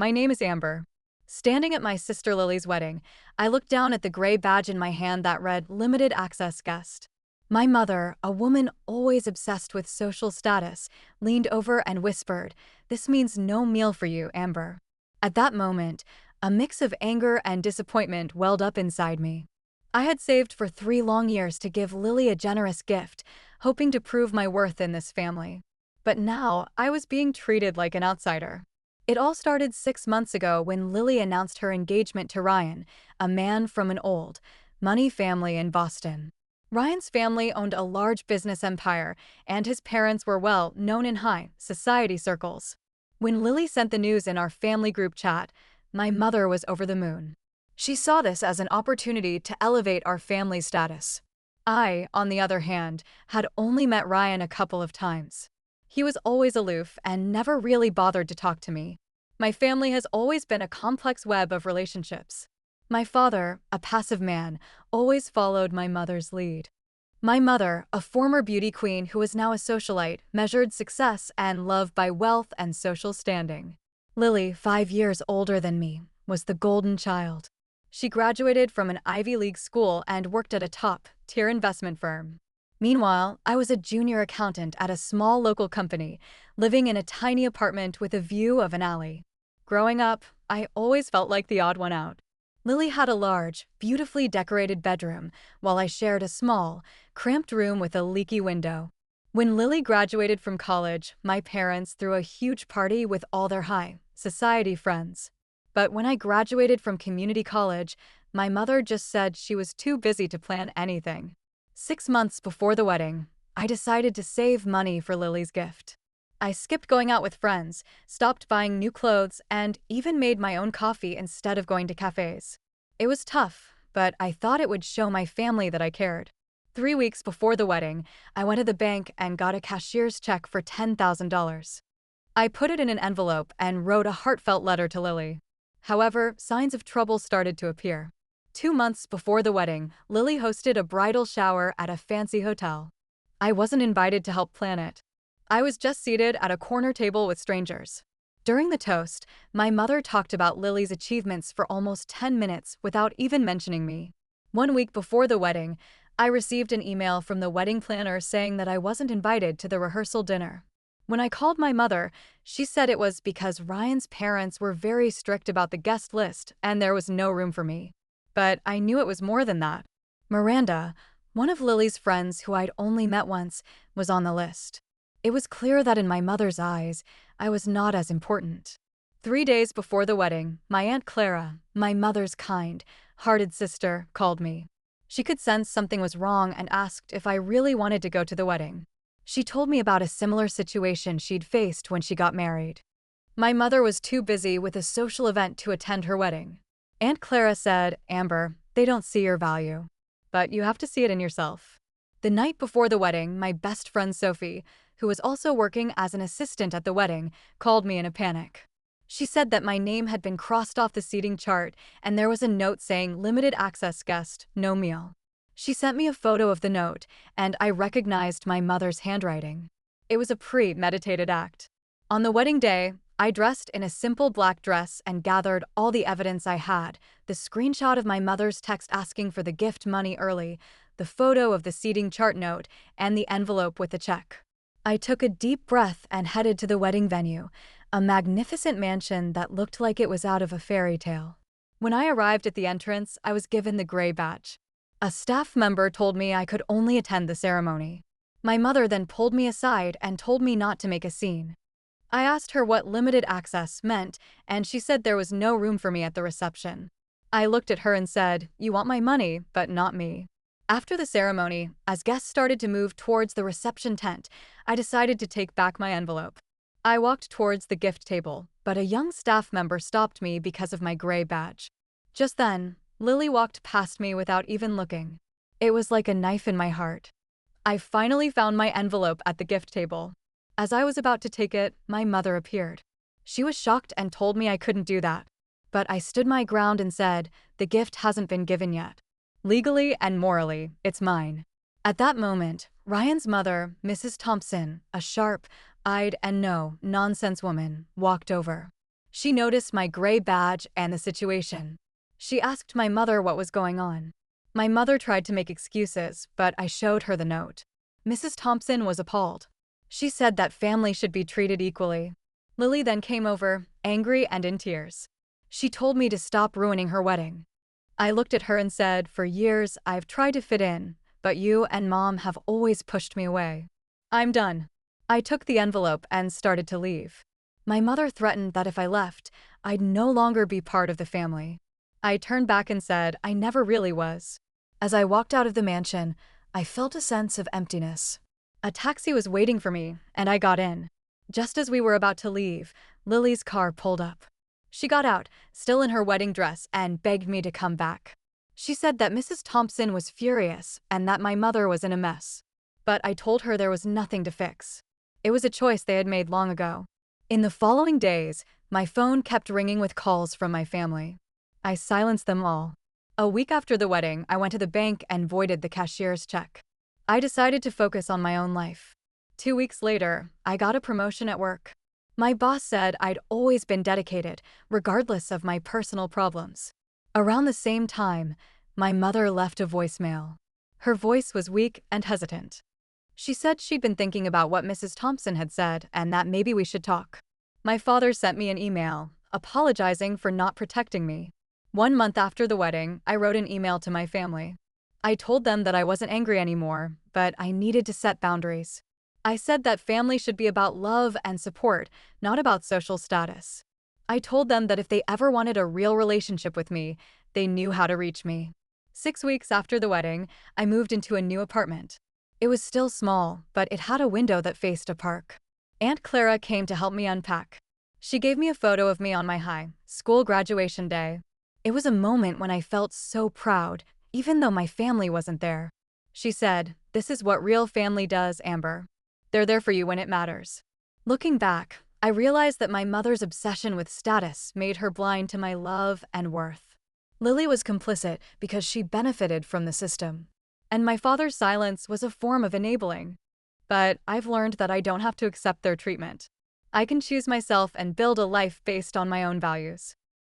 My name is Amber. Standing at my sister Lily's wedding, I looked down at the gray badge in my hand that read Limited Access Guest. My mother, a woman always obsessed with social status, leaned over and whispered, "This means no meal for you, Amber." At that moment, a mix of anger and disappointment welled up inside me. I had saved for 3 long years to give Lily a generous gift, hoping to prove my worth in this family. But now, I was being treated like an outsider. It all started 6 months ago when Lily announced her engagement to Ryan, a man from an old, money family in Boston. Ryan's family owned a large business empire, and his parents were well known in high society circles. When Lily sent the news in our family group chat, my mother was over the moon. She saw this as an opportunity to elevate our family status. I, on the other hand, had only met Ryan a couple of times. He was always aloof and never really bothered to talk to me. My family has always been a complex web of relationships. My father, a passive man, always followed my mother's lead. My mother, a former beauty queen who is now a socialite, measured success and love by wealth and social standing. Lily, 5 years older than me, was the golden child. She graduated from an Ivy League school and worked at a top-tier investment firm. Meanwhile, I was a junior accountant at a small local company, living in a tiny apartment with a view of an alley. Growing up, I always felt like the odd one out. Lily had a large, beautifully decorated bedroom, while I shared a small, cramped room with a leaky window. When Lily graduated from college, my parents threw a huge party with all their high society friends. But when I graduated from community college, my mother just said she was too busy to plan anything. 6 months before the wedding, I decided to save money for Lily's gift. I skipped going out with friends, stopped buying new clothes, and even made my own coffee instead of going to cafes. It was tough, but I thought it would show my family that I cared. 3 weeks before the wedding, I went to the bank and got a cashier's check for $10,000. I put it in an envelope and wrote a heartfelt letter to Lily. However, signs of trouble started to appear. 2 months before the wedding, Lily hosted a bridal shower at a fancy hotel. I wasn't invited to help plan it. I was just seated at a corner table with strangers. During the toast, my mother talked about Lily's achievements for almost 10 minutes without even mentioning me. 1 week before the wedding, I received an email from the wedding planner saying that I wasn't invited to the rehearsal dinner. When I called my mother, she said it was because Ryan's parents were very strict about the guest list and there was no room for me. But I knew it was more than that. Miranda, one of Lily's friends who I'd only met once, was on the list. It was clear that in my mother's eyes, I was not as important. 3 days before the wedding, my Aunt Clara, my mother's kind, hearted sister, called me. She could sense something was wrong and asked if I really wanted to go to the wedding. She told me about a similar situation she'd faced when she got married. My mother was too busy with a social event to attend her wedding. Aunt Clara said, "Amber, they don't see your value. But you have to see it in yourself." The night before the wedding, my best friend Sophie, who was also working as an assistant at the wedding, called me in a panic. She said that my name had been crossed off the seating chart and there was a note saying limited access guest, no meal. She sent me a photo of the note, and I recognized my mother's handwriting. It was a premeditated act. On the wedding day, I dressed in a simple black dress and gathered all the evidence I had, the screenshot of my mother's text asking for the gift money early, the photo of the seating chart note, and the envelope with the check. I took a deep breath and headed to the wedding venue, a magnificent mansion that looked like it was out of a fairy tale. When I arrived at the entrance, I was given the gray badge. A staff member told me I could only attend the ceremony. My mother then pulled me aside and told me not to make a scene. I asked her what limited access meant, and she said there was no room for me at the reception. I looked at her and said, "You want my money, but not me." After the ceremony, as guests started to move towards the reception tent, I decided to take back my envelope. I walked towards the gift table, but a young staff member stopped me because of my gray badge. Just then, Lily walked past me without even looking. It was like a knife in my heart. I finally found my envelope at the gift table. As I was about to take it, my mother appeared. She was shocked and told me I couldn't do that. But I stood my ground and said, "The gift hasn't been given yet. Legally and morally, it's mine." At that moment, Ryan's mother, Mrs. Thompson, a sharp-eyed and no-nonsense woman, walked over. She noticed my gray badge and the situation. She asked my mother what was going on. My mother tried to make excuses, but I showed her the note. Mrs. Thompson was appalled. She said that family should be treated equally. Lily then came over, angry and in tears. She told me to stop ruining her wedding. I looked at her and said, "For years, I've tried to fit in, but you and Mom have always pushed me away. I'm done." I took the envelope and started to leave. My mother threatened that if I left, I'd no longer be part of the family. I turned back and said I never really was. As I walked out of the mansion, I felt a sense of emptiness. A taxi was waiting for me, and I got in. Just as we were about to leave, Lily's car pulled up. She got out, still in her wedding dress, and begged me to come back. She said that Mrs. Thompson was furious and that my mother was in a mess. But I told her there was nothing to fix. It was a choice they had made long ago. In the following days, my phone kept ringing with calls from my family. I silenced them all. A week after the wedding, I went to the bank and voided the cashier's check. I decided to focus on my own life. 2 weeks later, I got a promotion at work. My boss said I'd always been dedicated, regardless of my personal problems. Around the same time, my mother left a voicemail. Her voice was weak and hesitant. She said she'd been thinking about what Mrs. Thompson had said and that maybe we should talk. My father sent me an email, apologizing for not protecting me. 1 month after the wedding, I wrote an email to my family. I told them that I wasn't angry anymore, but I needed to set boundaries. I said that family should be about love and support, not about social status. I told them that if they ever wanted a real relationship with me, they knew how to reach me. 6 weeks after the wedding, I moved into a new apartment. It was still small, but it had a window that faced a park. Aunt Clara came to help me unpack. She gave me a photo of me on my high school graduation day. It was a moment when I felt so proud, even though my family wasn't there. She said, "This is what real family does, Amber. They're there for you when it matters." Looking back, I realized that my mother's obsession with status made her blind to my love and worth. Lily was complicit because she benefited from the system. And my father's silence was a form of enabling. But I've learned that I don't have to accept their treatment. I can choose myself and build a life based on my own values.